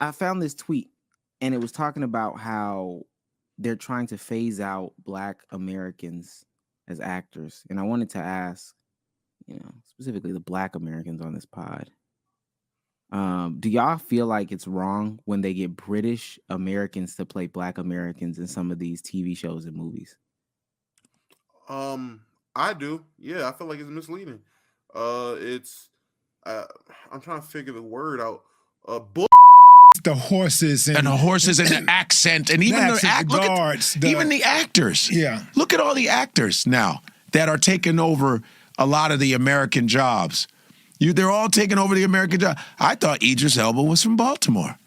I found this tweet, and it was talking about how they're trying to phase out Black Americans as actors. And I wanted to ask, specifically the Black Americans on this pod, do y'all feel like it's wrong when they get British Americans to play Black Americans in some of these TV shows and movies? I do. Yeah, I feel like it's misleading. It's I'm trying to figure the word out. The horses and the horses and the accent and even the guards, even the actors. Yeah, look at all the actors now that are taking over a lot of the American jobs. They're all taking over the American job. I thought Idris Elba was from Baltimore.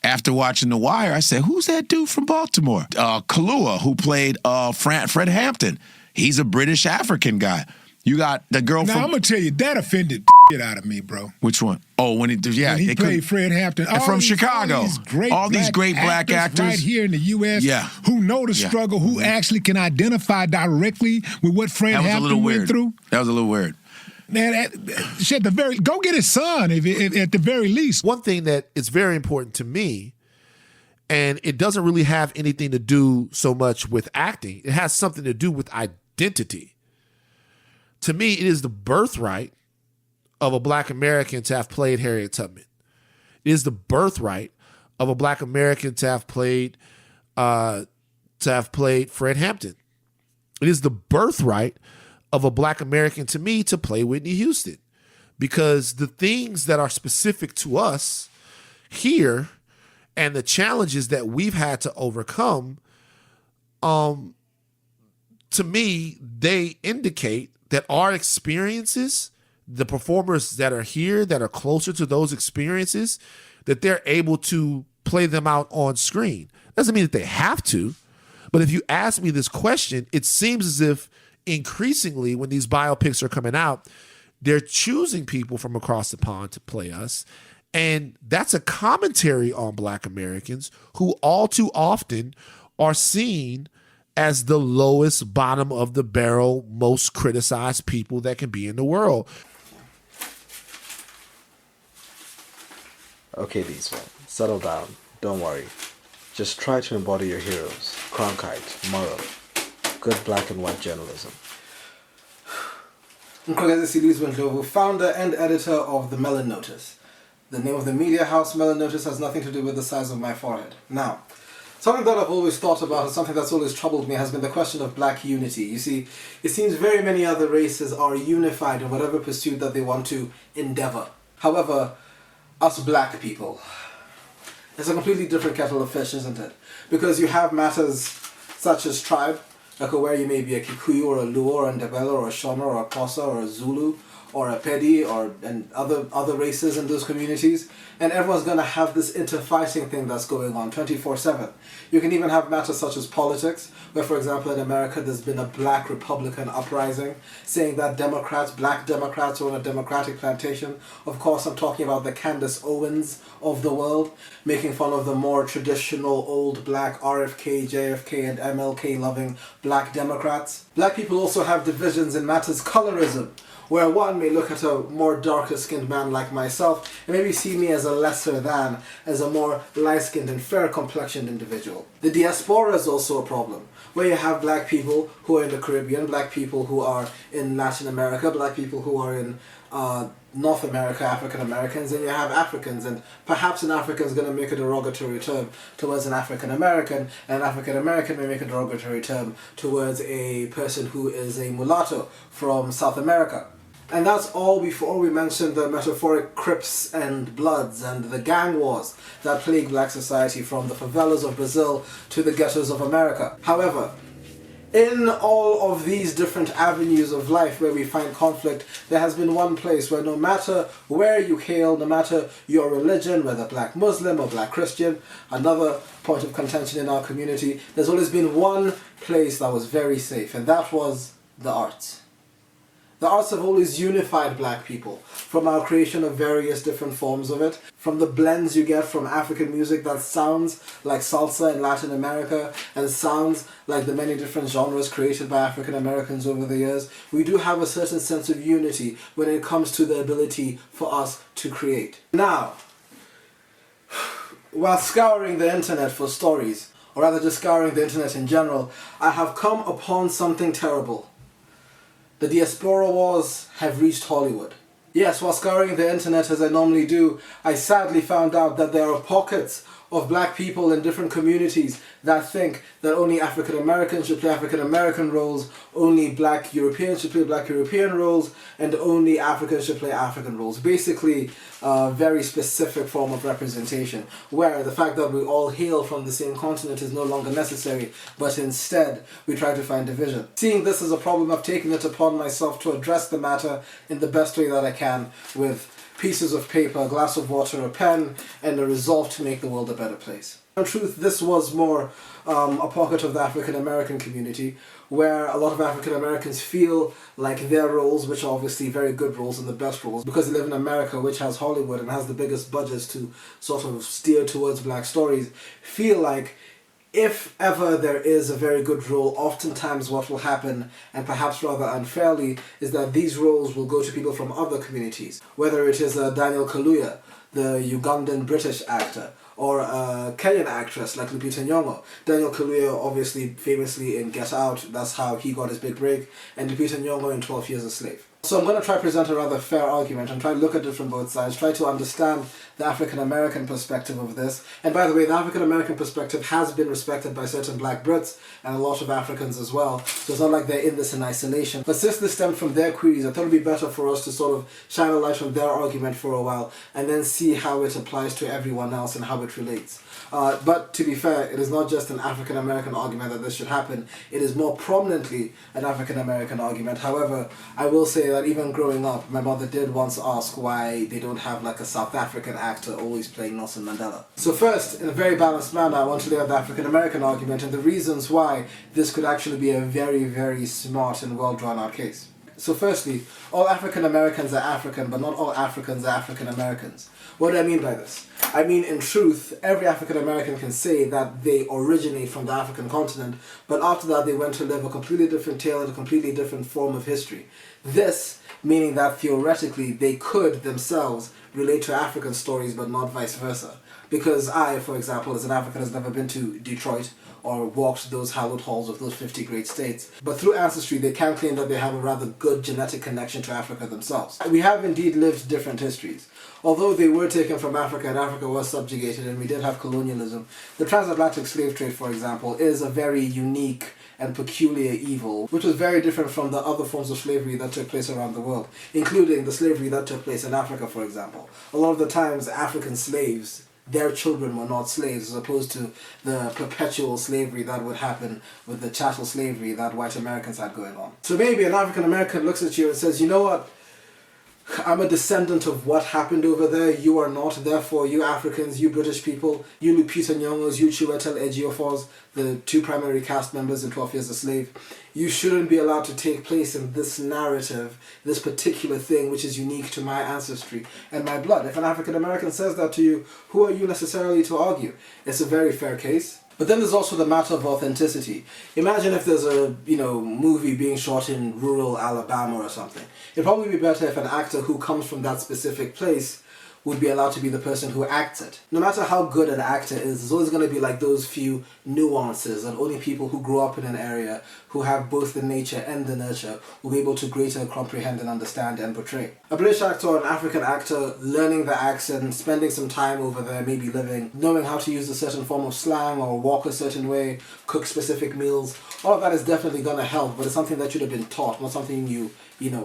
After watching The Wire, I said, "Who's that dude from Baltimore?" Kaluuya, who played Fred Hampton. He's a British African guy. You got the girl now, from... I'm going to tell you, that offended shit out of me, bro. Which one? Oh, when he played Fred Hampton. From Chicago. All these great black actors. Right here in the U.S. who know the struggle, who actually can identify directly with what Fred Hampton went through. That was a little weird. Man, go get his son if at the very least. One thing that is very important to me, and it doesn't really have anything to do so much with acting. It has something to do with identity. To me, it is the birthright of a Black American to have played Harriet Tubman. It is the birthright of a Black American to have played Fred Hampton. It is the birthright of a Black American to me to play Whitney Houston, because the things that are specific to us here and the challenges that we've had to overcome, to me, they indicate that our experiences, the performers that are here, that are closer to those experiences, that they're able to play them out on screen. Doesn't mean that they have to, but if you ask me this question, it seems as if increasingly when these biopics are coming out, they're choosing people from across the pond to play us. And that's a commentary on Black Americans who all too often are seen as the lowest bottom of the barrel, most criticized people that can be in the world. Okay, these men, settle down. Don't worry. Just try to embody your heroes. Cronkite, moral, good black and white journalism. Nkogezi, founder and editor of the Melon Notice. The name of the media house, Melon Notice, has nothing to do with the size of my forehead. Now, something that I've always thought about, and something that's always troubled me, has been the question of black unity. You see, it seems very many other races are unified in whatever pursuit that they want to endeavor. However, us black people, it's a completely different kettle of fish, isn't it? Because you have matters such as tribe, like where you may be a Kikuyu or a Luo or a Ndebele or a Shona or a Xhosa or a Zulu or a Pedi and other races in those communities, and everyone's going to have this interfighting thing that's going on 24/7. You can even have matters such as politics, where, for example, in America there's been a black Republican uprising saying that black Democrats are on a Democratic plantation. Of course, I'm talking about the Candace Owens of the world, making fun of the more traditional old black RFK, JFK and MLK loving black Democrats. Black people also have divisions in matters colorism, where one may look at a more darker skinned man like myself and maybe see me as a lesser than, as a more light skinned and fair complexioned individual. The diaspora is also a problem, where you have black people who are in the Caribbean, black people who are in Latin America, black people who are in North America, African Americans, and you have Africans, and perhaps an African is going to make a derogatory term towards an African American, and an African American may make a derogatory term towards a person who is a mulatto from South America. And that's all before we mention the metaphoric Crips and Bloods and the gang wars that plague black society from the favelas of Brazil to the ghettos of America. However, in all of these different avenues of life where we find conflict, there has been one place where no matter where you hail, no matter your religion, whether black Muslim or black Christian, another point of contention in our community, there's always been one place that was very safe, and that was the arts. The arts have always unified black people, from our creation of various different forms of it, from the blends you get from African music that sounds like salsa in Latin America and sounds like the many different genres created by African Americans over the years. We do have a certain sense of unity when it comes to the ability for us to create. Now, While scouring the internet for stories, or rather just scouring the internet in general, I have come upon something terrible. The diaspora wars have reached Hollywood. Yes, while scouring the internet as I normally do, I sadly found out that there are pockets of black people in different communities that think that only African Americans should play African American roles, only black Europeans should play black European roles, and only Africans should play African roles. Basically, a very specific form of representation, where the fact that we all hail from the same continent is no longer necessary, but instead we try to find division. Seeing this as a problem, I've taken it upon myself to address the matter in the best way that I can, with pieces of paper, a glass of water, a pen, and a resolve to make the world a better place. In truth, this was more a pocket of the African American community, where a lot of African Americans feel like their roles, which are obviously very good roles and the best roles, because they live in America, which has Hollywood and has the biggest budgets to sort of steer towards black stories, feel like if ever there is a very good role, oftentimes what will happen, and perhaps rather unfairly, is that these roles will go to people from other communities. Whether it is Daniel Kaluuya, the Ugandan British actor, or a Kenyan actress like Lupita Nyong'o. Daniel Kaluuya obviously famously in Get Out, that's how he got his big break, and Lupita Nyong'o in 12 Years a Slave. So I'm going to try to present a rather fair argument and try to look at it from both sides, try to understand the African-American perspective of this. And by the way, the African-American perspective has been respected by certain black Brits and a lot of Africans as well. So it's not like they're in this in isolation. But since this stemmed from their queries, I thought it would be better for us to sort of shine a light on their argument for a while and then see how it applies to everyone else and how it relates. But to be fair, it is not just an African-American argument that this should happen. It is more prominently an African-American argument. However, I will say that even growing up, my mother did once ask why they don't have like a South African actor always playing Nelson Mandela. So first, in a very balanced manner, I want to lay out the African-American argument and the reasons why this could actually be a very, very smart and well-drawn-out case. So firstly, all African Americans are African, but not all Africans are African Americans. What do I mean by this? I mean, in truth, every African American can say that they originate from the African continent, but after that they went to live a completely different tale and a completely different form of history. This meaning that theoretically they could themselves relate to African stories, but not vice versa. Because I, for example, as an African, has never been to Detroit or walked those hallowed halls of those 50 great states. But through ancestry, they can claim that they have a rather good genetic connection to Africa themselves. We have indeed lived different histories. Although they were taken from Africa and Africa was subjugated and we did have colonialism, the transatlantic slave trade, for example, is a very unique and peculiar evil, which was very different from the other forms of slavery that took place around the world, including the slavery that took place in Africa, for example. A lot of the times, African slaves, their children were not slaves, as opposed to the perpetual slavery that would happen with the chattel slavery that white Americans had going on. So maybe an African American looks at you and says, you know what? I'm a descendant of what happened over there, you are not, therefore you Africans, you British people, you Lupita Nyong'os, you Chiwetel Ejiofor, the two primary cast members in 12 Years a Slave, you shouldn't be allowed to take place in this narrative, this particular thing which is unique to my ancestry and my blood. If an African American says that to you, who are you necessarily to argue? It's a very fair case. But then there's also the matter of authenticity. Imagine if there's a, movie being shot in rural Alabama or something. It'd probably be better if an actor who comes from that specific place would be allowed to be the person who acts it. No matter how good an actor is, there's always going to be like those few nuances, and only people who grow up in an area who have both the nature and the nurture will be able to greater comprehend and understand and portray. A British actor or an African actor learning the accent, spending some time over there, maybe living, knowing how to use a certain form of slang or walk a certain way, cook specific meals, all of that is definitely going to help, but it's something that should have been taught, not something you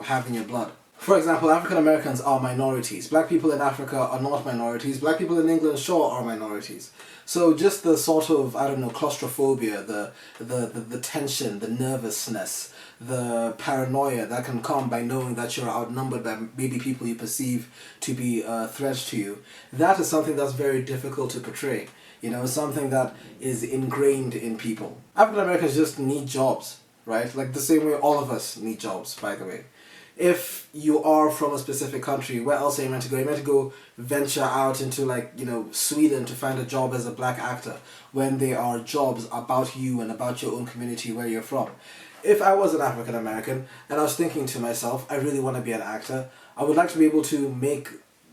have in your blood. For example, African Americans are minorities. Black people in Africa are not minorities. Black people in England, sure, are minorities. So just the sort of, claustrophobia, the tension, the nervousness, the paranoia that can come by knowing that you're outnumbered by maybe people you perceive to be a threat to you, that is something that's very difficult to portray. Something that is ingrained in people. African Americans just need jobs, right? Like the same way all of us need jobs, by the way. If you are from a specific country, where else are you meant to go? You're meant to go venture out into Sweden to find a job as a black actor when there are jobs about you and about your own community where you're from. If I was an African American and I was thinking to myself, I really want to be an actor, I would like to be able to make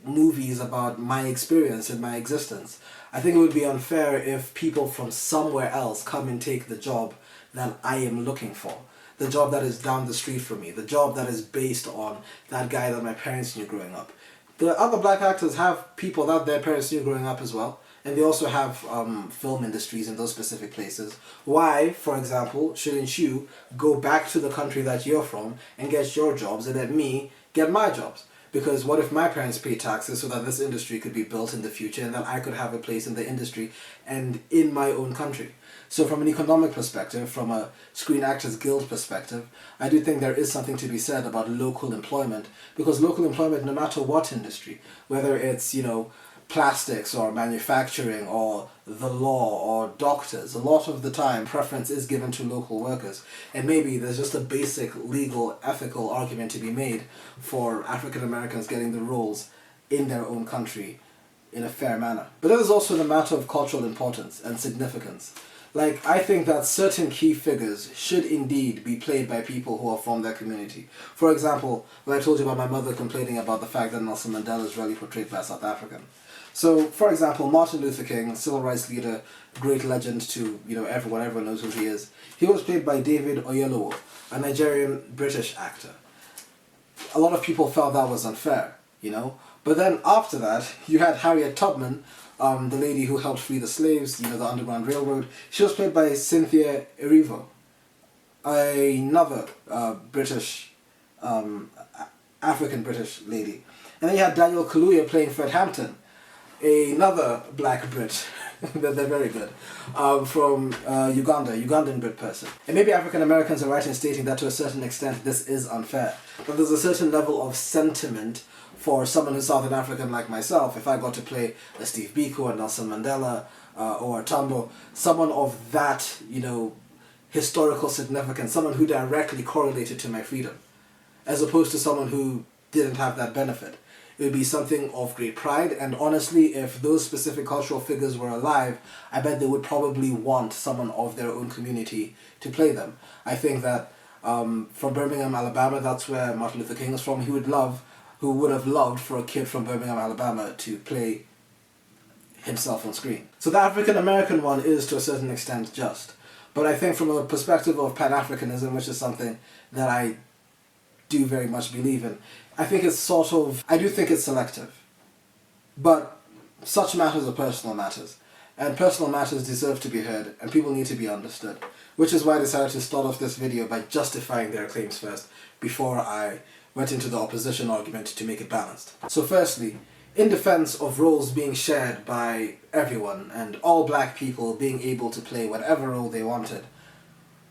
movies about my experience and my existence. I think it would be unfair if people from somewhere else come and take the job that I am looking for. The job that is down the street from me. The job that is based on that guy that my parents knew growing up. The other black actors have people that their parents knew growing up as well. And they also have film industries in those specific places. Why, for example, shouldn't you go back to the country that you're from and get your jobs and let me get my jobs? Because what if my parents pay taxes so that this industry could be built in the future and that I could have a place in the industry and in my own country? So from an economic perspective, from a Screen Actors Guild perspective, I do think there is something to be said about local employment. Because local employment, no matter what industry, whether it's, plastics or manufacturing or the law or doctors, a lot of the time preference is given to local workers. And maybe there's just a basic legal, ethical argument to be made for African Americans getting the roles in their own country in a fair manner. But then there's also the matter of cultural importance and significance. Like, I think that certain key figures should indeed be played by people who are from their community. For example, when I told you about my mother complaining about the fact that Nelson Mandela is really portrayed by a South African. So, for example, Martin Luther King, civil rights leader, great legend to, everyone knows who he is. He was played by David Oyelowo, a Nigerian British actor. A lot of people felt that was unfair, But then after that, you had Harriet Tubman, the lady who helped free the slaves, the Underground Railroad. She was played by Cynthia Erivo, another British, African-British lady. And then you had Daniel Kaluuya playing Fred Hampton, another black Brit, they're very good, from Uganda, Ugandan Brit person. And maybe African Americans are right in stating that to a certain extent this is unfair. But there's a certain level of sentiment for someone who's Southern African like myself. If I got to play a Steve Biko, a Nelson Mandela, or a Tambo, someone of that, historical significance, someone who directly correlated to my freedom, as opposed to someone who didn't have that benefit. It would be something of great pride, and honestly, if those specific cultural figures were alive, I bet they would probably want someone of their own community to play them. I think that from Birmingham, Alabama, that's where Martin Luther King is from. Who would have loved for a kid from Birmingham, Alabama to play himself on screen. So the African American one is to a certain extent just. But I think from a perspective of Pan-Africanism, which is something that I do very much believe in, I think it's I do think it's selective. But such matters are personal matters. And personal matters deserve to be heard, and people need to be understood. Which is why I decided to start off this video by justifying their claims first, before I went into the opposition argument to make it balanced. So firstly, in defense of roles being shared by everyone, and all black people being able to play whatever role they wanted,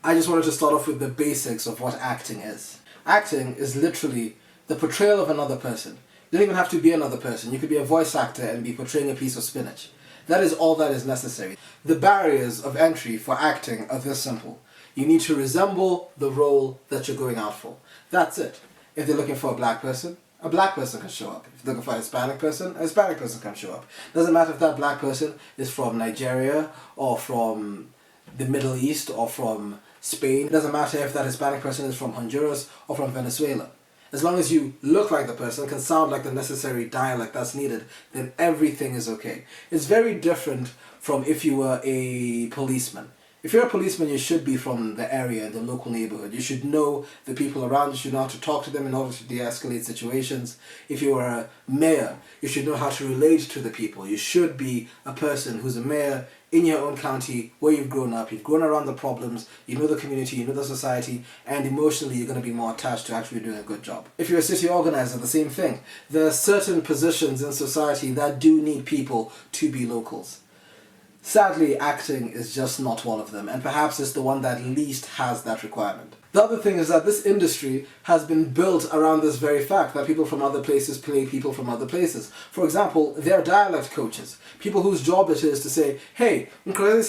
I just wanted to start off with the basics of what acting is. Acting is literally the portrayal of another person. You don't even have to be another person. You could be a voice actor and be portraying a piece of spinach. That is all that is necessary. The barriers of entry for acting are this simple. You need to resemble the role that you're going out for. That's it. If they're looking for a black person can show up. If they're looking for a Hispanic person can show up. Doesn't matter if that black person is from Nigeria or from the Middle East or from Spain. It doesn't matter if that Hispanic person is from Honduras or from Venezuela. As long as you look like the person, can sound like the necessary dialect that's needed, then everything is okay. It's very different from if you were a policeman. If you're a policeman, you should be from the area, the local neighborhood. You should know the people around. You should know how to talk to them in order to de-escalate situations. If you are a mayor, you should know how to relate to the people. You should be a person who's a mayor in your own county where you've grown up. You've grown around the problems. You know the community, you know the society, and emotionally you're going to be more attached to actually doing a good job. If you're a city organizer, the same thing. There are certain positions in society that do need people to be locals. Sadly, acting is just not one of them, and perhaps it's the one that least has that requirement. The other thing is that this industry has been built around this very fact that people from other places play people from other places. For example, they're dialect coaches, people whose job it is to say, hey, you want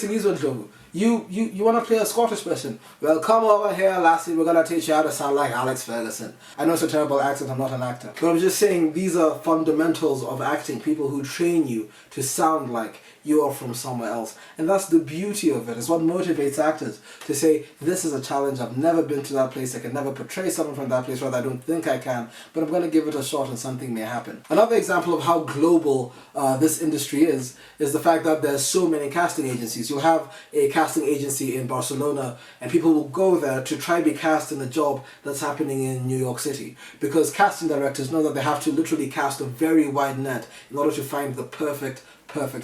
to play a Scottish person? Well, come over here, lassie, we're going to teach you how to sound like Alex Ferguson. I know it's a terrible accent, I'm not an actor. But I'm just saying these are fundamentals of acting, people who train you to sound like you are from somewhere else. And that's the beauty of it. It's what motivates actors to say, this is a challenge, I've never been been to that place. I can never portray someone from that place, rather I don't think I can, but I'm going to give it a shot and something may happen. Another example of how global this industry is the fact that there's so many casting agencies. You'll have a casting agency in Barcelona and people will go there to try to be cast in a job that's happening in New York City, because casting directors know that they have to literally cast a very wide net in order to find the perfect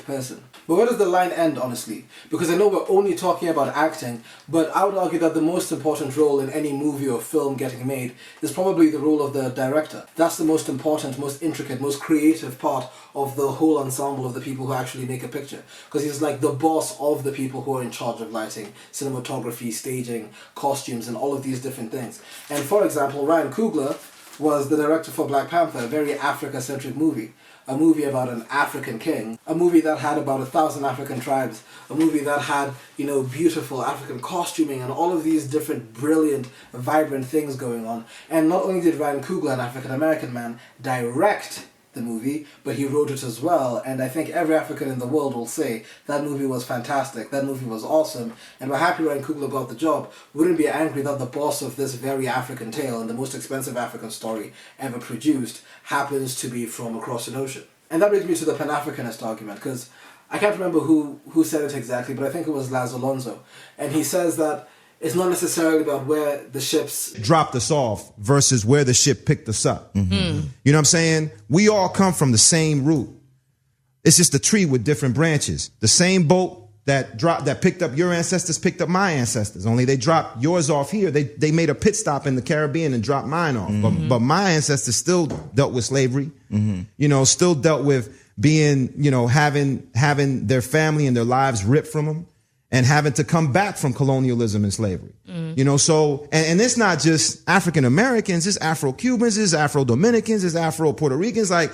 person. But where does the line end, honestly? Because I know we're only talking about acting, but I would argue that the most important role in any movie or film getting made is probably the role of the director. That's the most important, most intricate, most creative part of the whole ensemble of the people who actually make a picture. Because he's like the boss of the people who are in charge of lighting, cinematography, staging, costumes, and all of these different things. And for example, Ryan Coogler was the director for Black Panther, a very Africa-centric movie. A movie about an African king, a movie that had about 1,000 African tribes, a movie that had, beautiful African costuming and all of these different brilliant, vibrant things going on. And not only did Ryan Coogler, an African-American man, direct the movie, but he wrote it as well, and I think every African in the world will say that movie was fantastic, that movie was awesome, and we're happy Ryan Coogler got the job. Wouldn't be angry that the boss of this very African tale and the most expensive African story ever produced happens to be from across an ocean. And that brings me to the Pan-Africanist argument, because I can't remember who said it exactly, but I think it was Laz Alonso, and he says that it's not necessarily about where the ships dropped us off versus where the ship picked us up. Mm-hmm. You know what I'm saying? We all come from the same root. It's just a tree with different branches. The same boat that picked up your ancestors picked up my ancestors. Only they dropped yours off here. They made a pit stop in the Caribbean and dropped mine off. Mm-hmm. But my ancestors still dealt with slavery. Mm-hmm. Still dealt with being, having their family and their lives ripped from them, and having to come back from colonialism and slavery. So, and it's not just African Americans, it's Afro-Cubans, it's Afro-Dominicans, it's Afro-Puerto Ricans. Like,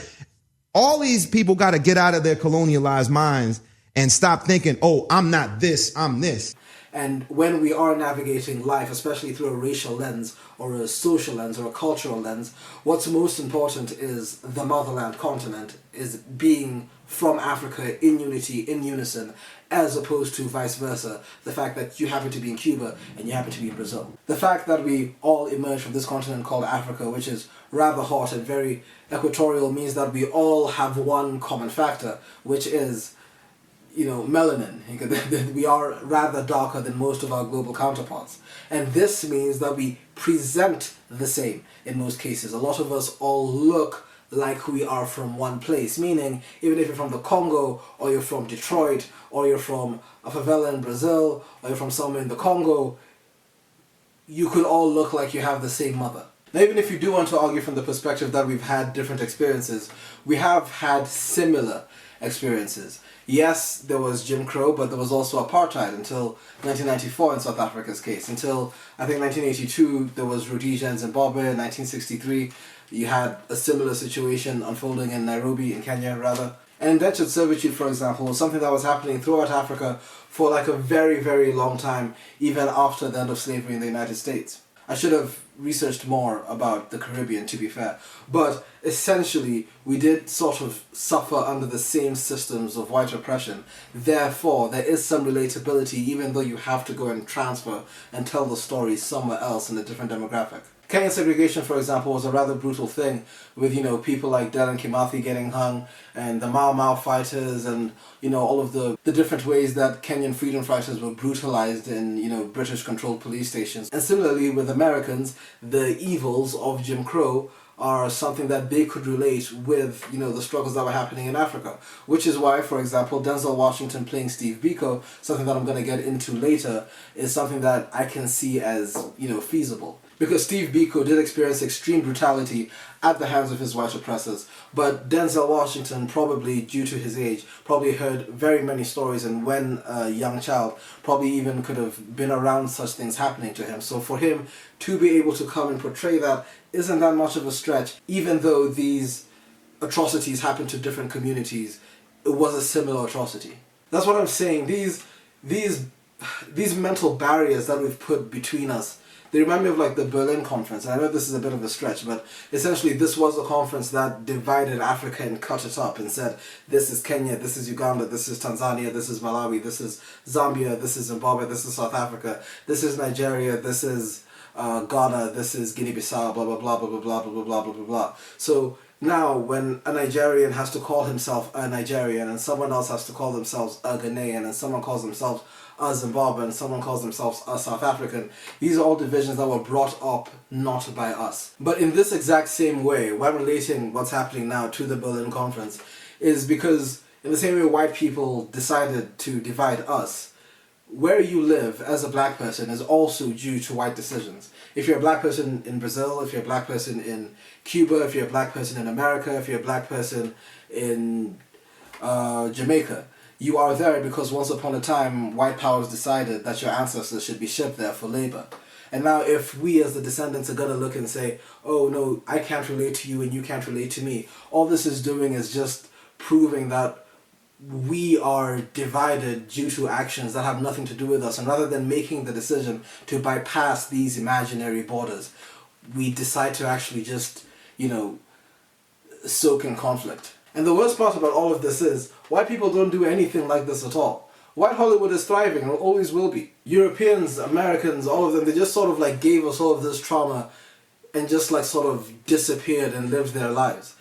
all these people got to get out of their colonialized minds and stop thinking, oh, I'm not this, I'm this. And when we are navigating life, especially through a racial lens or a social lens or a cultural lens, what's most important is the motherland continent, is being from Africa in unity, in unison, as opposed to vice versa. The fact that you happen to be in Cuba and you happen to be in Brazil. The fact that we all emerge from this continent called Africa, which is rather hot and very equatorial, means that we all have one common factor, which is melanin. We are rather darker than most of our global counterparts. And this means that we present the same in most cases. A lot of us all look like we are from one place, meaning even if you're from the Congo, or you're from Detroit, or you're from a favela in Brazil, or you're from somewhere in the Congo, you could all look like you have the same mother. Now, even if you do want to argue from the perspective that we've had different experiences, we have had similar experiences. Yes, there was Jim Crow, but there was also apartheid until 1994 in South Africa's case. Until, I think, 1982, there was Rhodesia in Zimbabwe. In 1963, you had a similar situation unfolding in Nairobi, in Kenya, rather. And indentured servitude, for example, was something that was happening throughout Africa for like a very, very long time, even after the end of slavery in the United States. I should have researched more about the Caribbean, to be fair. But essentially, we did sort of suffer under the same systems of white oppression. Therefore, there is some relatability, even though you have to go and transfer and tell the story somewhere else in a different demographic. Kenyan segregation, for example, was a rather brutal thing with, people like Dedan Kimathi getting hung and the Mau Mau fighters and, all of the different ways that Kenyan freedom fighters were brutalized in, British-controlled police stations. And similarly with Americans, the evils of Jim Crow are something that they could relate with, the struggles that were happening in Africa. Which is why, for example, Denzel Washington playing Steve Biko, something that I'm going to get into later, is something that I can see as, feasible. Because Steve Biko did experience extreme brutality at the hands of his white oppressors. But Denzel Washington, probably due to his age, probably heard very many stories, and when a young child, probably even could have been around such things happening to him. So for him to be able to come and portray that isn't that much of a stretch, even though these atrocities happened to different communities. It was a similar atrocity. That's what I'm saying. These mental barriers that we've put between us, they remind me of like the Berlin conference. And I know this is a bit of a stretch, but essentially this was a conference that divided Africa and cut it up and said, this is Kenya, this is Uganda, this is Tanzania, this is Malawi, this is Zambia, this is Zimbabwe, this is South Africa, this is Nigeria, this is Ghana, this is Guinea-Bissau, blah, blah, blah, blah, blah, blah, blah, blah, blah, blah, blah. So now when a Nigerian has to call himself a Nigerian and someone else has to call themselves a Ghanaian and someone calls themselves a Zimbabwean and someone calls themselves a South African, these are all divisions that were brought up not by us. But in this exact same way, when relating what's happening now to the Berlin Conference, is because in the same way white people decided to divide us, where you live as a black person is also due to white decisions. If you're a black person in Brazil, if you're a black person in Cuba, if you're a black person in America, if you're a black person in Jamaica, you are there because once upon a time white powers decided that your ancestors should be shipped there for labor. And now if we as the descendants are going to look and say, oh no, I can't relate to you and you can't relate to me, all this is doing is just proving that we are divided due to actions that have nothing to do with us, and rather than making the decision to bypass these imaginary borders, we decide to actually just, soak in conflict. And the worst part about all of this is, white people don't do anything like this at all. White Hollywood is thriving and always will be. Europeans, Americans, all of them, they just sort of gave us all of this trauma and just sort of disappeared and lived their lives.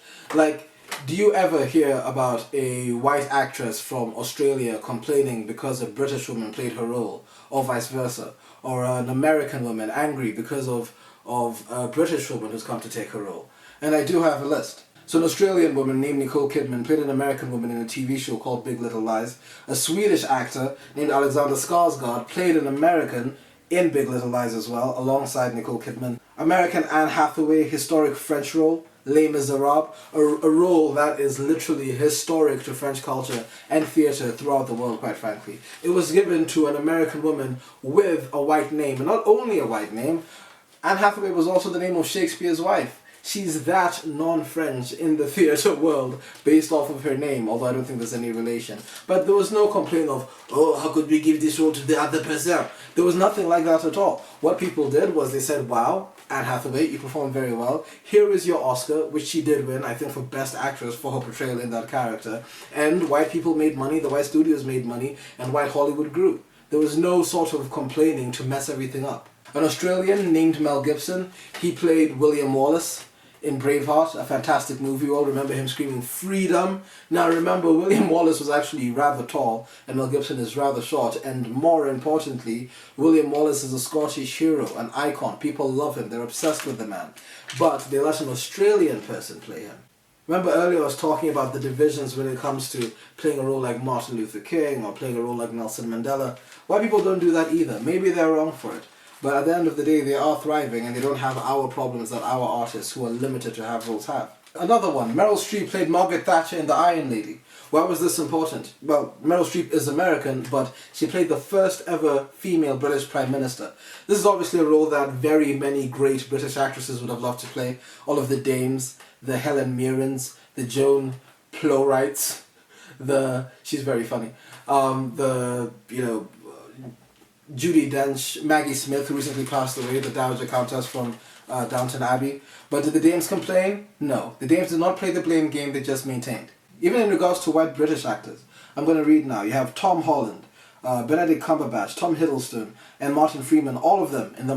Do you ever hear about a white actress from Australia complaining because a British woman played her role, or vice versa? Or an American woman angry because of a British woman who's come to take her role? And I do have a list. So an Australian woman named Nicole Kidman played an American woman in a TV show called Big Little Lies. A Swedish actor named Alexander Skarsgård played an American in Big Little Lies as well, alongside Nicole Kidman. American Anne Hathaway, historic French role, Les Miserables, a role that is literally historic to French culture and theatre throughout the world, quite frankly. It was given to an American woman with a white name, and not only a white name, Anne Hathaway was also the name of Shakespeare's wife. She's that non-French in the theatre world based off of her name, although I don't think there's any relation. But there was no complaint of, oh, how could we give this role to the other person? There was nothing like that at all. What people did was they said, wow, Anne Hathaway, you performed very well. Here is your Oscar, which she did win, I think, for Best Actress for her portrayal in that character. And white people made money, the white studios made money, and white Hollywood grew. There was no sort of complaining to mess everything up. An Australian named Mel Gibson, he played William Wallace in Braveheart, a fantastic movie. You all remember him screaming freedom. Now remember, William Wallace was actually rather tall and Mel Gibson is rather short, and more importantly, William Wallace is a Scottish hero, an icon. People love him, they're obsessed with the man, but they let an Australian person play him. Remember earlier I was talking about the divisions when it comes to playing a role like Martin Luther King or playing a role like Nelson Mandela. White people don't do that either. Maybe they're wrong for it. But at the end of the day, they are thriving and they don't have our problems that our artists who are limited to have roles have. Another one, Meryl Streep played Margaret Thatcher in The Iron Lady. Why was this important? Well, Meryl Streep is American, but she played the first ever female British Prime Minister. This is obviously a role that very many great British actresses would have loved to play. All of the Dames, the Helen Mirrens, the Joan Plowrights, she's very funny, Judi Dench, Maggie Smith, who recently passed away, the Dowager Countess from Downton Abbey. But did the Dames complain? No. The Dames did not play the blame game, they just maintained. Even in regards to white British actors, I'm going to read now. You have Tom Holland, Benedict Cumberbatch, Tom Hiddleston, and Martin Freeman, all of them in the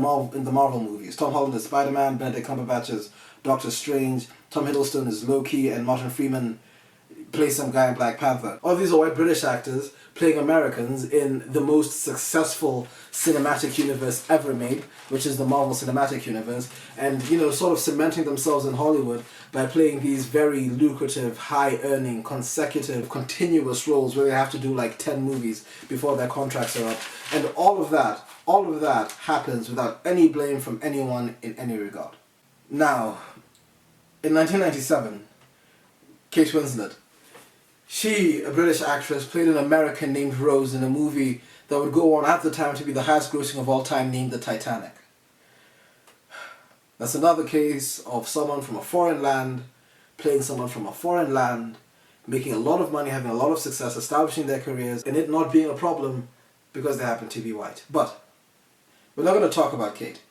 Marvel movies. Tom Holland is Spider-Man, Benedict Cumberbatch is Doctor Strange, Tom Hiddleston is Loki, and Martin Freeman plays some guy in Black Panther. All of these are white British actors playing Americans in the most successful cinematic universe ever made, which is the Marvel Cinematic Universe, and sort of cementing themselves in Hollywood by playing these very lucrative, high-earning, consecutive, continuous roles where they have to do 10 movies before their contracts are up. And all of that happens without any blame from anyone in any regard. Now, in 1997, Kate Winslet, she, a British actress, played an American named Rose in a movie that would go on at the time to be the highest grossing of all time, named The Titanic. That's another case of someone from a foreign land playing someone from a foreign land, making a lot of money, having a lot of success, establishing their careers, and it not being a problem because they happen to be white. But we're not going to talk about Kate.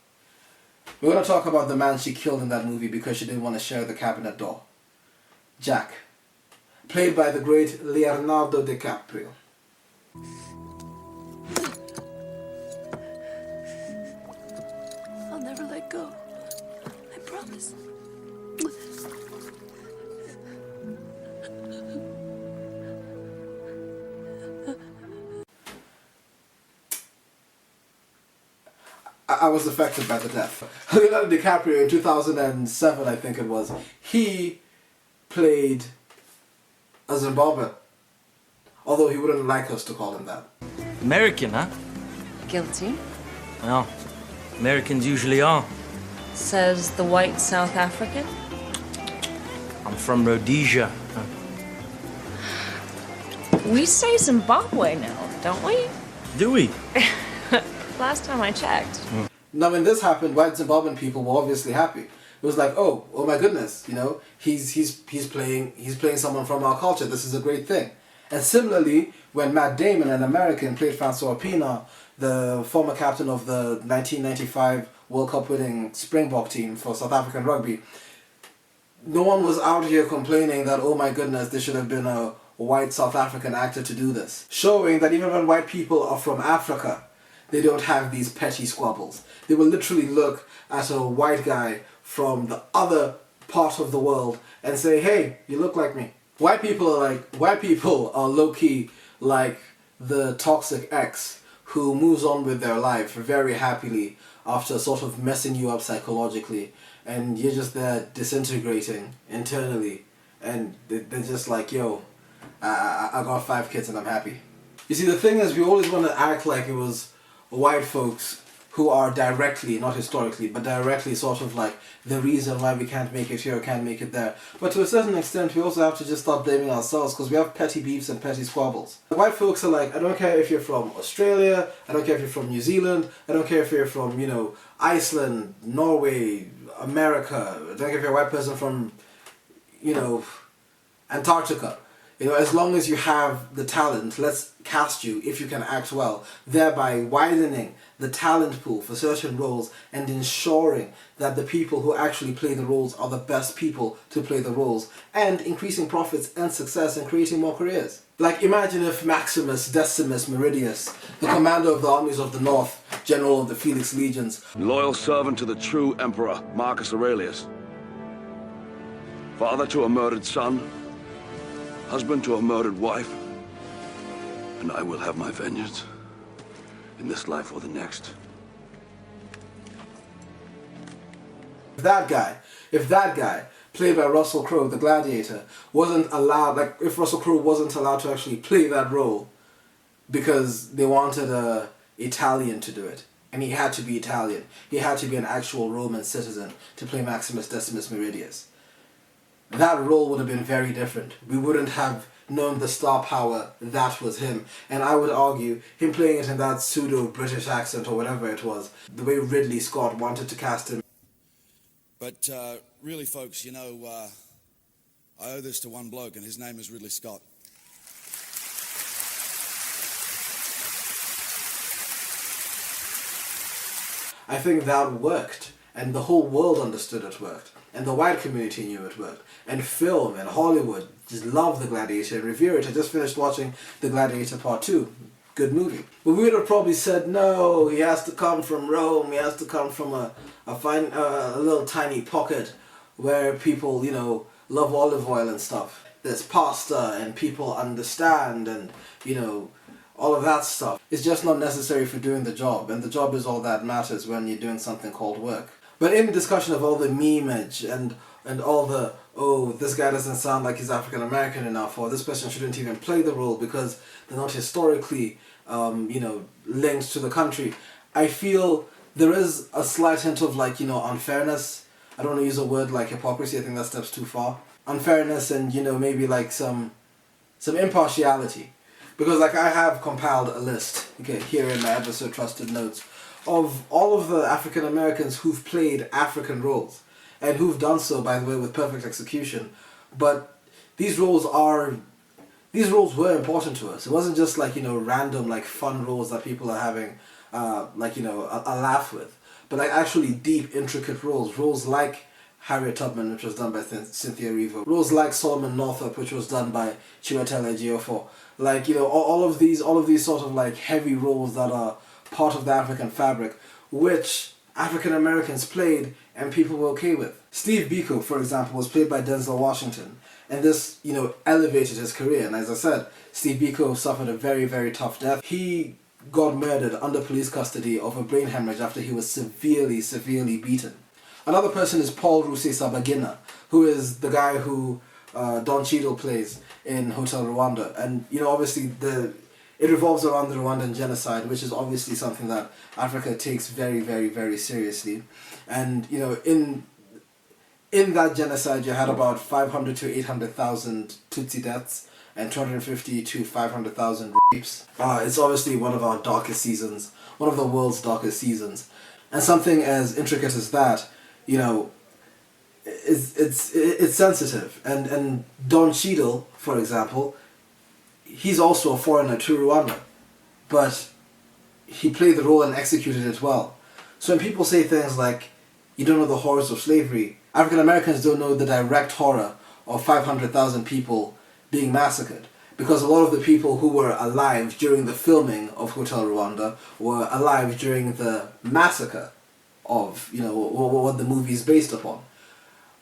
We're going to talk about the man she killed in that movie because she didn't want to share the cabinet door. Jack, played by the great Leonardo DiCaprio. I'll never go. I promise. I was affected by the death. Leonardo DiCaprio in 2007, I think it was, he played a Zimbabwean. Although he wouldn't like us to call him that. American, huh? Guilty, Well, Americans usually are. says the white South African. I'm from Rhodesia. We say Zimbabwe now, don't we? Do we? Last time I checked. Now when this happened, white Zimbabwean people were obviously happy. It was like, oh my goodness, you know, he's playing someone from our culture. This is a great thing. And similarly, when Matt Damon, an American, played Francois Pienaar, the former captain of the 1995 World Cup winning Springbok team for South African rugby, no one was out here complaining that, oh my goodness, there should have been a white South African actor to do this. Showing that even when white people are from Africa, they don't have these petty squabbles. They will literally look at a white guy from the other part of the world and say, hey, you look like me. White people are low-key like the toxic ex who moves on with their life very happily after sort of messing you up psychologically, and you're just there disintegrating internally, and they're just like, yo, I got 5 kids and I'm happy. You see, the thing is, we always want to act like it was white folks who are directly, not historically, but directly sort of like the reason why we can't make it here or can't make it there. But to a certain extent, we also have to just start blaming ourselves because we have petty beefs and petty squabbles. White folks are like, I don't care if you're from Australia, I don't care if you're from New Zealand, I don't care if you're from, you know, Iceland, Norway, America, I don't care if you're a white person from, you know, Antarctica. You know, as long as you have the talent, let's cast you if you can act well, thereby widening the talent pool for certain roles and ensuring that the people who actually play the roles are the best people to play the roles, and increasing profits and success and creating more careers. Like, imagine if Maximus Decimus Meridius, the commander of the armies of the North, general of the Felix Legions, loyal servant to the true emperor, Marcus Aurelius, father to a murdered son, husband to a murdered wife, and I will have my vengeance in this life or the next. If that guy, played by Russell Crowe, the gladiator, wasn't allowed, like if Russell Crowe wasn't allowed to actually play that role because they wanted a Italian to do it, and he had to be Italian, he had to be an actual Roman citizen to play Maximus Decimus Meridius, that role would have been very different. We wouldn't have known the star power that was him. And I would argue, him playing it in that pseudo-British accent or whatever it was, the way Ridley Scott wanted to cast him. But really, folks, you know, I owe this to one bloke, and his name is Ridley Scott. I think that worked, and the whole world understood it worked, and the white community knew it worked, and film and Hollywood just loved The Gladiator and revere it. I just finished watching The Gladiator Part 2. Good movie. But we would have probably said, no, he has to come from Rome, he has to come from a little tiny pocket where people, you know, love olive oil and stuff. There's pasta and people understand and, you know, all of that stuff. It's just not necessary for doing the job, and the job is all that matters when you're doing something called work. But in the discussion of all the memeage and all the, oh, this guy doesn't sound like he's African American enough, or this person shouldn't even play the role because they're not historically, you know, linked to the country, I feel there is a slight hint of, like, you know, unfairness. I don't want to use a word like hypocrisy, I think that steps too far. Unfairness and, you know, maybe like some impartiality. Because, like, I have compiled a list, okay, here in my episode Trusted Notes, of all of the African Americans who've played African roles, and who've done so, by the way, with perfect execution. But these roles were important to us. It wasn't just like, you know, random, like, fun roles that people are having, like, you know, a laugh with. But, like, actually deep, intricate roles. Roles like Harriet Tubman, which was done by Cynthia Erivo. Roles like Solomon Northup, which was done by Chiwetel Ejiofor. Like, you know, all of these sort of, like, heavy roles that are part of the African fabric, which African Americans played and people were okay with. Steve Biko, for example, was played by Denzel Washington, and this, elevated his career. And as I said, Steve Biko suffered a very, very tough death. He got murdered under police custody of a brain hemorrhage after he was severely, severely beaten. Another person is Paul Rusesabagina, who is the guy who Don Cheadle plays in Hotel Rwanda. And, obviously it revolves around the Rwandan genocide, which is obviously something that Africa takes very, very, very seriously. And, in that genocide, you had about 500 to 800,000 Tutsi deaths and 250 to 500,000 rapes. It's obviously one of our darkest seasons, one of the world's darkest seasons. And something as intricate as that, it's sensitive. And Don Cheadle, for example, he's also a foreigner to Rwanda, but he played the role and executed it well. So when people say things like, you don't know the horrors of slavery, African Americans don't know the direct horror of 500,000 people being massacred. Because a lot of the people who were alive during the filming of Hotel Rwanda were alive during the massacre of, what the movie is based upon.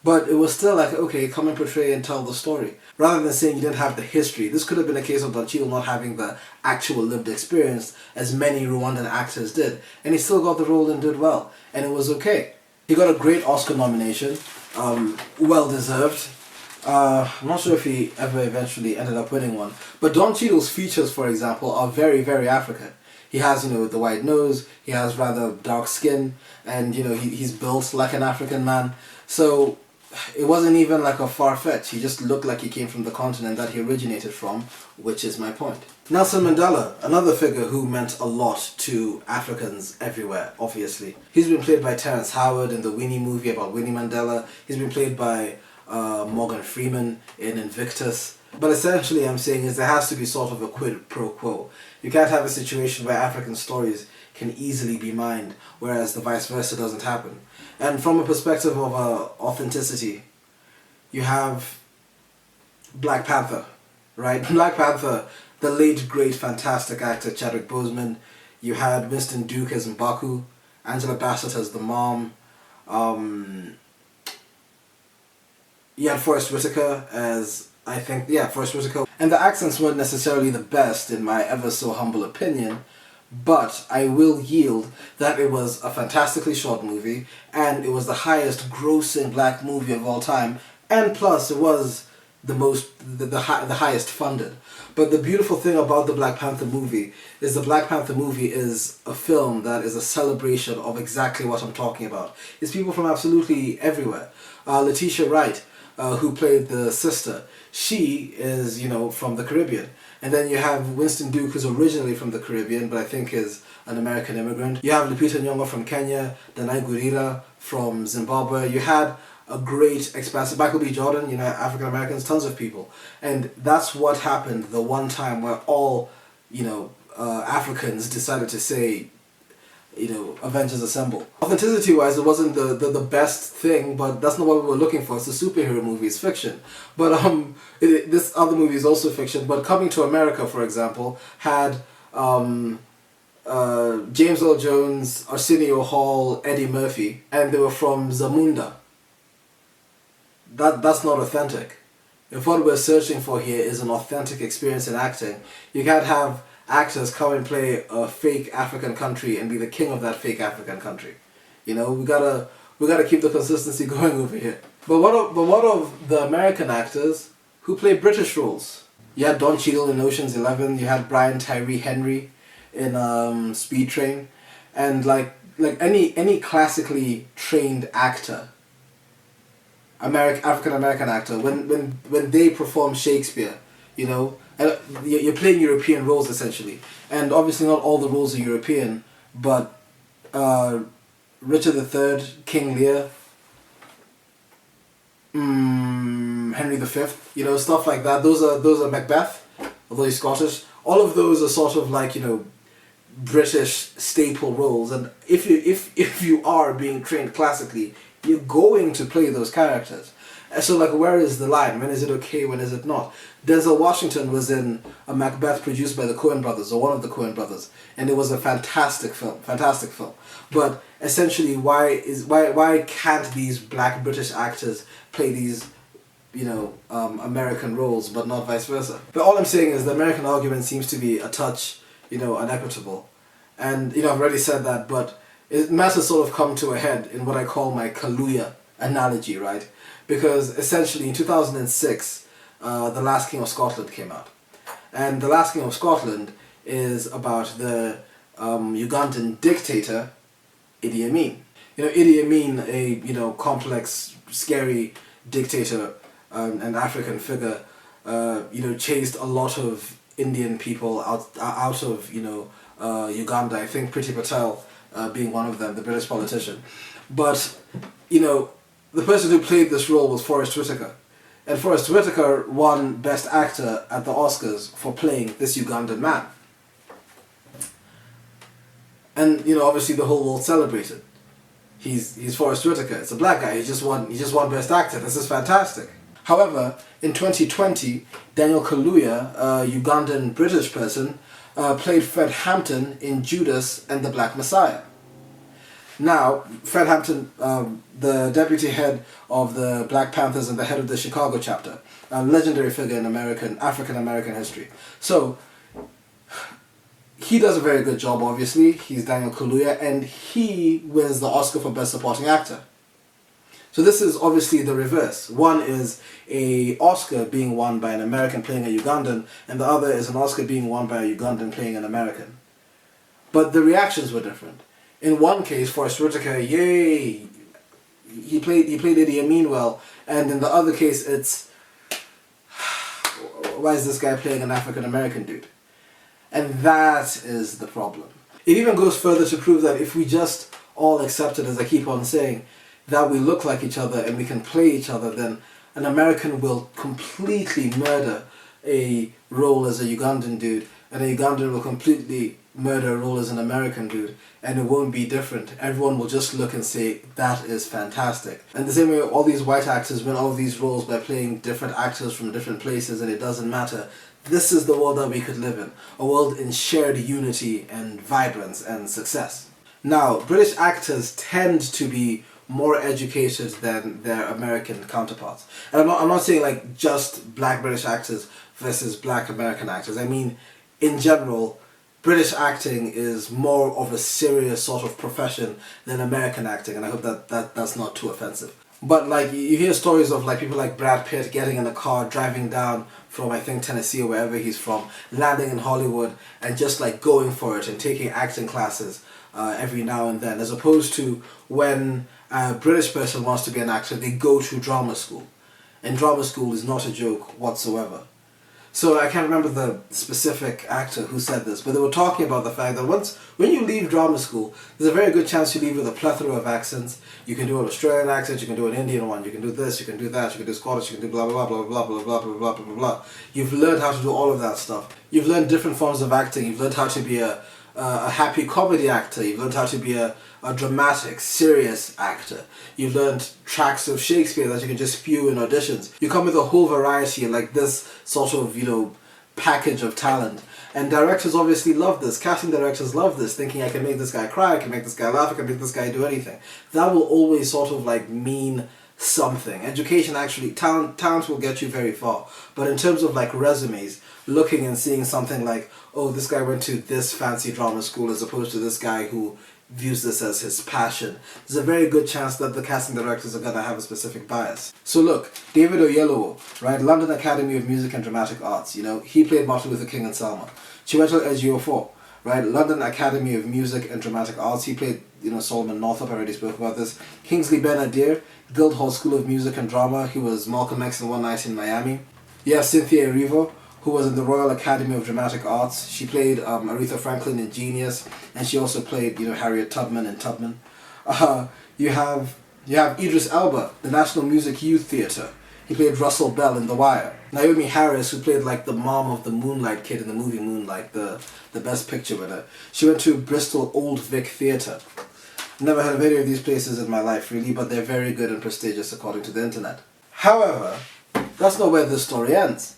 But it was still like, okay, come and portray and tell the story. Rather than saying you didn't have the history. This could have been a case of Don Cheadle not having the actual lived experience as many Rwandan actors did. And he still got the role and did well. And it was okay. He got a great Oscar nomination. Well deserved. I'm not sure if he ever eventually ended up winning one. But Don Cheadle's features, for example, are very, very African. He has, the white nose, he has rather dark skin, and, he's built like an African man. So it wasn't even like a far-fetched. He just looked like he came from the continent that he originated from, which is my point. Nelson Mandela, another figure who meant a lot to Africans everywhere, obviously. He's been played by Terrence Howard in the Winnie movie about Winnie Mandela. He's been played by Morgan Freeman in Invictus. But essentially I'm saying is there has to be sort of a quid pro quo. You can't have a situation where African stories can easily be mined, whereas the vice versa doesn't happen. And from a perspective of authenticity, you have Black Panther, right? Black Panther, the late, great, fantastic actor Chadwick Boseman. You had Winston Duke as M'Baku, Angela Bassett as the mom. You had Forrest Whitaker as, Forrest Whitaker. And the accents weren't necessarily the best in my ever so humble opinion, but I will yield that it was a fantastically short movie, and it was the highest grossing black movie of all time, and plus it was the highest funded. But the beautiful thing about the Black Panther movie is the Black Panther movie is a film that is a celebration of exactly what I'm talking about. It's people from absolutely everywhere. Letitia Wright, who played the sister, she is, from the Caribbean. And then you have Winston Duke, who's originally from the Caribbean, but I think is an American immigrant. You have Lupita Nyong'o from Kenya, Danai Gurira from Zimbabwe. You had a great expansive, Michael B. Jordan, African Americans, tons of people. And that's what happened the one time where all, Africans decided to say, Avengers Assemble. Authenticity-wise, it wasn't the best thing, but that's not what we were looking for. It's a superhero movie, it's fiction. But this other movie is also fiction. But Coming to America, for example, had James Earl Jones, Arsenio Hall, Eddie Murphy, and they were from Zamunda. That's not authentic. If what we're searching for here is an authentic experience in acting, you can't have actors come and play a fake African country and be the king of that fake African country. We gotta keep the consistency going over here. But what of the American actors who play British roles? You had Don Cheadle in Ocean's 11. You had Brian Tyree Henry in Speed Train, and like any classically trained actor, African American actor, when they perform Shakespeare, you're playing European roles essentially, and obviously not all the roles are European, but Richard III, King Lear, Henry V, stuff like that. Those are Macbeth, although he's Scottish. All of those are sort of like British staple roles, and if you are being trained classically, you're going to play those characters. And so, like, where is the line? When is it okay? When is it not? Denzel Washington was in a Macbeth produced by the Coen brothers, or one of the Coen brothers, and it was a fantastic film. But essentially, why can't these black British actors play these, American roles, but not vice versa? But all I'm saying is the American argument seems to be a touch, unequitable. And, I've already said that, but it matters sort of come to a head in what I call my Kaluuya analogy, right? Because essentially in 2006, The Last King of Scotland came out. And The Last King of Scotland is about the Ugandan dictator, Idi Amin. Idi Amin, a complex, scary dictator and African figure, chased a lot of Indian people out of Uganda. I think Priti Patel being one of them, the British politician. But the person who played this role was Forest Whitaker, and Forest Whitaker won Best Actor at the Oscars for playing this Ugandan man. And obviously the whole world celebrated. He's Forest Whitaker. It's a black guy. He just won Best Actor. This is fantastic. However, in 2020, Daniel Kaluuya, a Ugandan British person, played Fred Hampton in Judas and the Black Messiah. Now, Fred Hampton, the deputy head of the Black Panthers and the head of the Chicago chapter, a legendary figure in African-American history. So, he does a very good job, obviously. He's Daniel Kaluuya, and he wins the Oscar for Best Supporting Actor. So this is obviously the reverse. One is a Oscar being won by an American playing a Ugandan, and the other is an Oscar being won by a Ugandan playing an American. But the reactions were different. In one case, Forest Whitaker, yay, he played Idi Amin well, and in the other case, it's why is this guy playing an African American dude? And that is the problem. It even goes further to prove that if we just all accepted, as I keep on saying, that we look like each other and we can play each other, then an American will completely murder a role as a Ugandan dude, and a Ugandan will completely murder a role as an American dude, and it won't be different. Everyone will just look and say, that is fantastic. And the same way all these white actors win all of these roles by playing different actors from different places, and it doesn't matter. This is the world that we could live in. A world in shared unity and vibrance and success. Now, British actors tend to be more educated than their American counterparts. And I'm not saying like just black British actors versus black American actors. I mean, in general, British acting is more of a serious sort of profession than American acting, and I hope that's not too offensive. But like you hear stories of like people like Brad Pitt getting in a car, driving down from I think Tennessee or wherever he's from, landing in Hollywood and just like going for it and taking acting classes every now and then, as opposed to when a British person wants to be an actor, they go to drama school. And drama school is not a joke whatsoever. So I can't remember the specific actor who said this, but they were talking about the fact that when you leave drama school, there's a very good chance you leave with a plethora of accents. You can do an Australian accent, you can do an Indian one, you can do this, you can do that, you can do Scottish, you can do blah blah blah blah blah blah blah blah blah blah blah. You've learned how to do all of that stuff. You've learned different forms of acting. You've learned how to be a happy comedy actor. You've learned how to be a dramatic, serious actor. You've learned tracks of Shakespeare that you can just spew in auditions. You come with a whole variety, like this sort of, package of talent. And directors obviously love this. Casting directors love this, thinking I can make this guy cry, I can make this guy laugh, I can make this guy do anything. That will always sort of like mean something. Education actually, talent will get you very far. But in terms of like resumes, looking and seeing something like, oh, this guy went to this fancy drama school as opposed to this guy who views this as his passion, there's a very good chance that the casting directors are going to have a specific bias. So look, David Oyelowo, right, London Academy of Music and Dramatic Arts, he played Martin Luther King and Selma. Chiwetel Ejiofor, right, London Academy of Music and Dramatic Arts, he played, Solomon Northup, I already spoke about this. Kingsley Ben-Adir, Guildhall School of Music and Drama, he was Malcolm X in One Night in Miami. You have Cynthia Erivo, who was in the Royal Academy of Dramatic Arts. She played Aretha Franklin in Genius, and she also played, Harriet Tubman in Tubman. You have Idris Elba, the National Music Youth Theatre. He played Russell Bell in The Wire. Naomi Harris, who played like the mom of the Moonlight kid in the movie Moonlight, the best picture winner. She went to Bristol Old Vic Theatre. Never heard of any of these places in my life really, but they're very good and prestigious according to the internet. However, that's not where this story ends.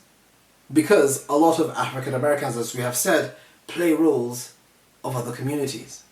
Because a lot of African Americans, as we have said, play roles of other communities.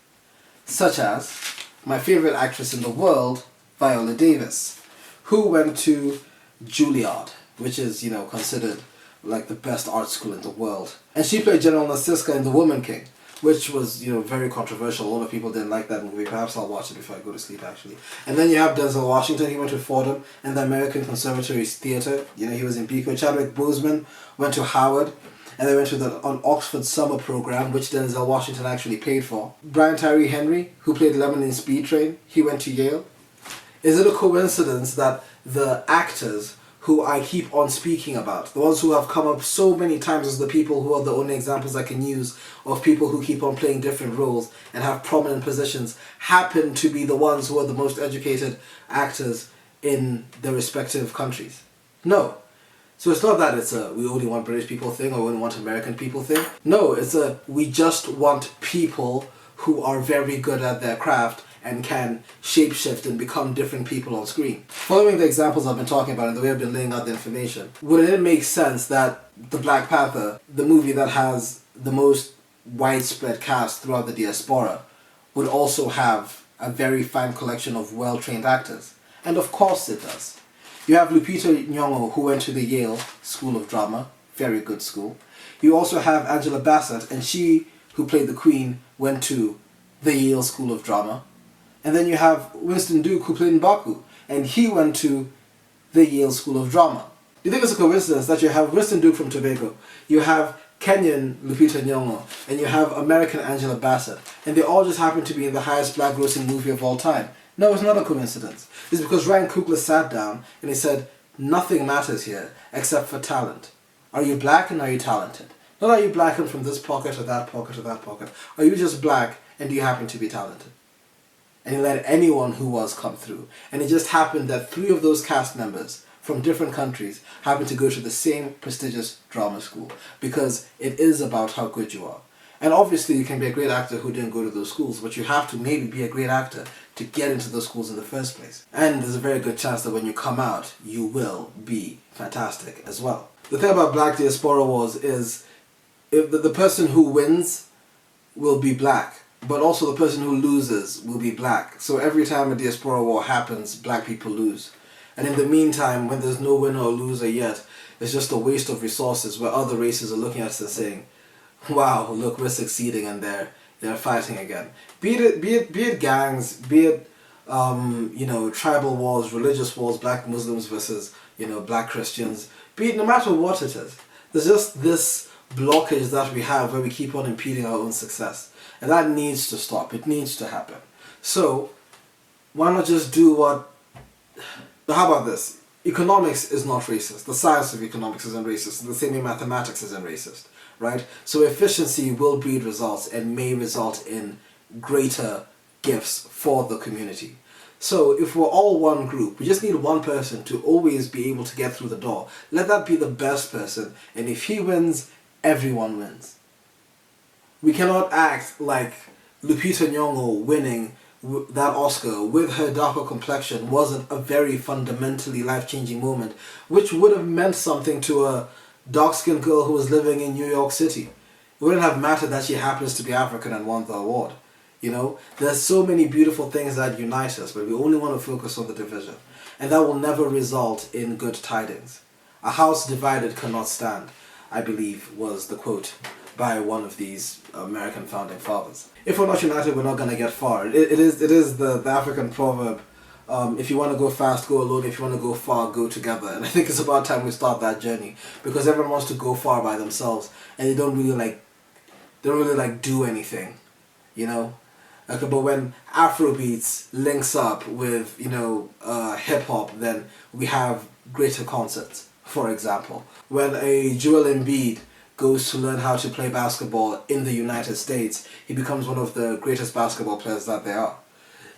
Such as my favorite actress in the world, Viola Davis, who went to Juilliard, which is, considered like the best art school in the world. And she played General Nasiska in The Woman King, which was, very controversial. A lot of people didn't like that movie. Perhaps I'll watch it before I go to sleep, actually. And then you have Denzel Washington. He went to Fordham and the American Conservatory Theatre. He was in Pico. Chadwick Boseman went to Howard. And they went to an Oxford summer program, which Denzel Washington actually paid for. Brian Tyree Henry, who played Lemon in Speed Train, he went to Yale. Is it a coincidence that the actors who I keep on speaking about, the ones who have come up so many times as the people who are the only examples I can use of people who keep on playing different roles and have prominent positions, happen to be the ones who are the most educated actors in their respective countries? No. So it's not that it's a we only want British people thing or we only want American people thing. No, it's a we just want people who are very good at their craft and can shapeshift and become different people on screen. Following the examples I've been talking about and the way I've been laying out the information, wouldn't it make sense that the Black Panther, the movie that has the most widespread cast throughout the diaspora, would also have a very fine collection of well-trained actors? And of course it does. You have Lupita Nyong'o, who went to the Yale School of Drama, very good school. You also have Angela Bassett, and she, who played the Queen, went to the Yale School of Drama. And then you have Winston Duke, who played Mbaku, and he went to the Yale School of Drama. Do you think it's a coincidence that you have Winston Duke from Tobago, you have Kenyan Lupita Nyong'o, and you have American Angela Bassett, and they all just happen to be in the highest black grossing movie of all time? No, it's not a coincidence. It's because Ryan Coogler sat down and he said, nothing matters here except for talent. Are you black and are you talented? Not are you black and from this pocket or that pocket or that pocket. Are you just black and do you happen to be talented? And he let anyone who was come through. And it just happened that 3 of those cast members from different countries happened to go to the same prestigious drama school, because it is about how good you are. And obviously you can be a great actor who didn't go to those schools, but you have to maybe be a great actor to get into those schools in the first place. And there's a very good chance that when you come out, you will be fantastic as well. The thing about Black Diaspora Wars is if the person who wins will be black, but also the person who loses will be black. So every time a diaspora war happens, black people lose. And in the meantime, when there's no winner or loser yet, it's just a waste of resources where other races are looking at us and saying, wow, look, we're succeeding and they're fighting again. Be it gangs, be it tribal wars, religious wars, black Muslims versus black Christians, be it no matter what it is. There's just this blockage that we have where we keep on impeding our own success. And that needs to stop. It needs to happen. So why not just do what... But how about this? Economics is not racist. The science of economics isn't racist. The same way mathematics isn't racist. Right? So efficiency will breed results and may result in greater gifts for the community. So if we're all one group, we just need one person to always be able to get through the door. Let that be the best person. And if he wins, everyone wins. We cannot act like Lupita Nyong'o winning that Oscar with her darker complexion wasn't a very fundamentally life-changing moment, which would have meant something to a dark-skinned girl who was living in New York City. It wouldn't have mattered that she happens to be African and won the award. There's so many beautiful things that unite us, but we only want to focus on the division. And that will never result in good tidings. A house divided cannot stand, I believe, was the quote by one of these American founding fathers. If we're not united, we're not going to get far. It is the African proverb, if you want to go fast, go alone. If you want to go far, go together. And I think it's about time we start that journey, because everyone wants to go far by themselves and they don't really do anything, Okay, but when Afrobeats links up with hip hop, then we have greater concerts. For example, when a Joel Embiid goes to learn how to play basketball in the United States, he becomes one of the greatest basketball players that there are.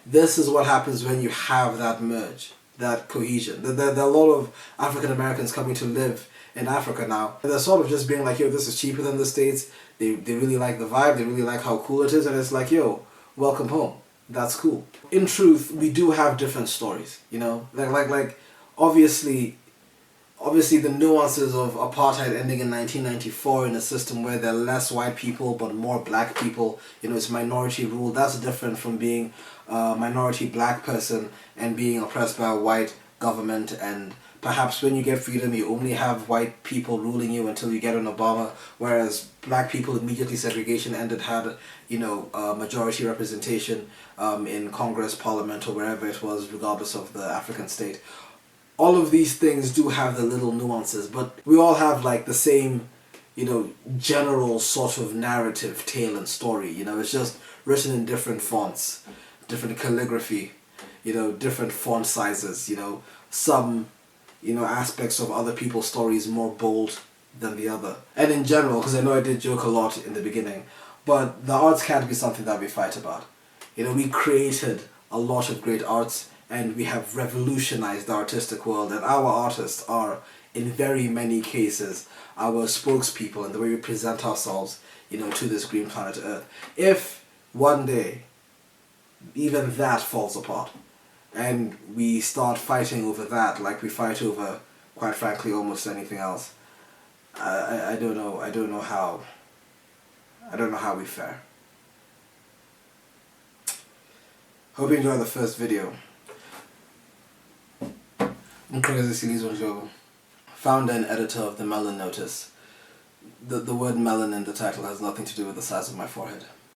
This is what happens when you have that merge, that cohesion. There are a lot of African Americans coming to live in Africa now. And they're sort of just being like, yo, this is cheaper than the States. They really like the vibe. They really like how cool it is. And it's like, yo, welcome home. That's cool. In truth, we do have different stories, Like obviously, obviously the nuances of apartheid ending in 1994 in a system where there are less white people but more black people, it's minority rule. That's different from being a minority black person and being oppressed by a white government, and perhaps when you get freedom you only have white people ruling you until you get an Obama, whereas black people immediately segregation ended had majority representation in Congress, Parliament, or wherever it was, regardless of the African state. All of these things do have the little nuances, but we all have like the same, general sort of narrative, tale and story. It's just written in different fonts, different calligraphy, different font sizes, some, aspects of other people's stories more bold than the other. And in general, because I know I did joke a lot in the beginning, but the arts can't be something that we fight about. We created a lot of great arts, and we have revolutionized the artistic world, and our artists are, in very many cases, our spokespeople and the way we present ourselves, to this green planet Earth. If one day even that falls apart and we start fighting over that like we fight over, quite frankly, almost anything else, I don't know how we fare. Hope you enjoyed the first video. I'm founder and editor of the Melon Notice. The word melon in the title has nothing to do with the size of my forehead.